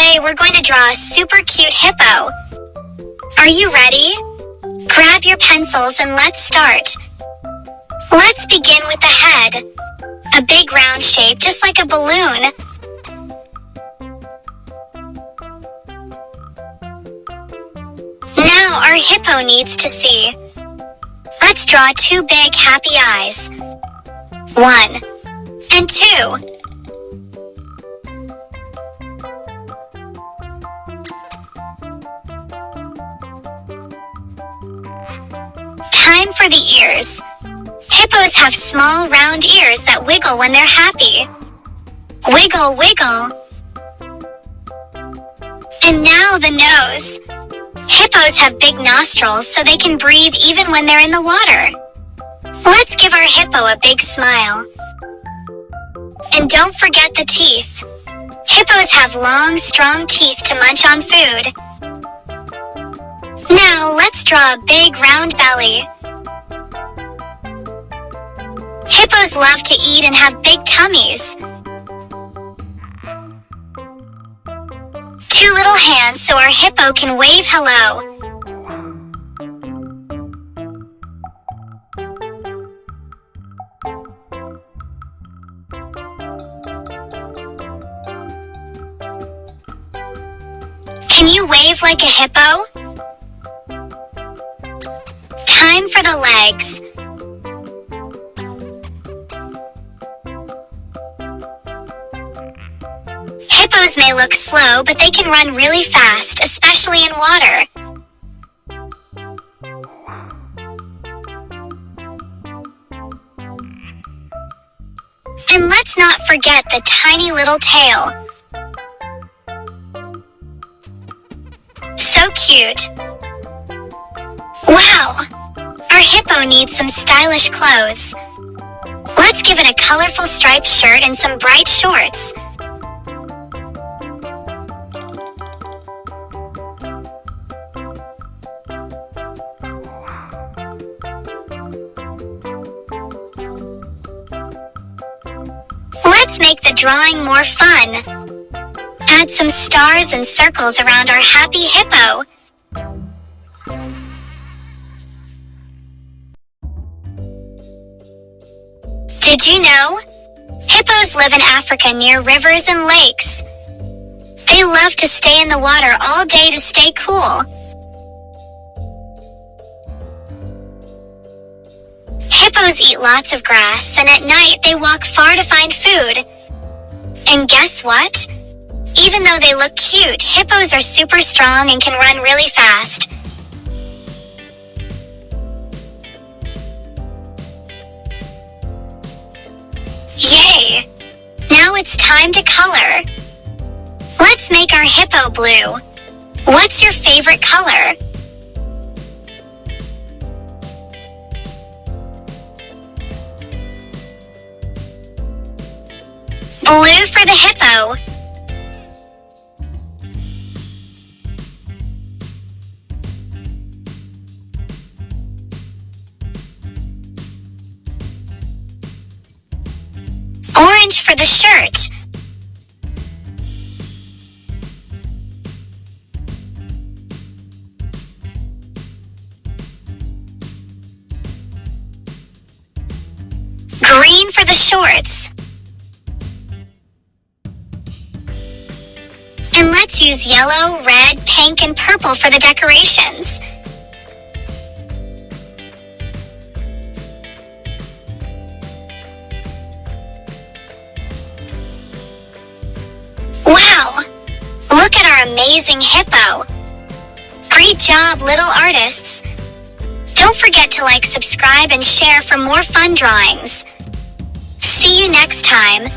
Today we're going to draw a super cute hippo. Are you ready? Grab your pencils and let's start. Let's begin with the head. A big round shape just like a balloon. Now our hippo needs to see. Let's draw two big happy eyes. 1 and 2. Time for the ears. Hippos have small round ears that wiggle when they're happy. Wiggle, wiggle. And now the nose. Hippos have big nostrils so they can breathe even when they're in the water. Let's give our hippo a big smile. And don't forget the teeth. Hippos have long, strong teeth to munch on food. Now let's draw a big round belly. Hippos love to eat and have big tummies. 2 little hands so our hippo can wave hello. Can you wave like a hippo? Time for the legs. Hippos may look slow, but they can run really fast, especially in water. And let's not forget the tiny little tail. So cute. Wow! Our hippo needs some stylish clothes. Let's give it a colorful striped shirt and some bright shorts. Let's make the drawing more fun. Add some stars and circles around our happy hippo. Did you know? Hippos live in Africa near rivers and lakes. They love to stay in the water all day to stay cool. Hippos eat lots of grass, and at night they walk far to find food. And guess what? Even though they look cute, hippos are super strong and can run really fast. Yay! Now it's time to color. Let's make our hippo blue. What's your favorite color? Blue for the hippo. Orange for the shirt. Green for the shorts. And let's use yellow, red, pink, and purple for the decorations. Wow! Look at our amazing hippo! Great job, little artists! Don't forget to like, subscribe, and share for more fun drawings. See you next time!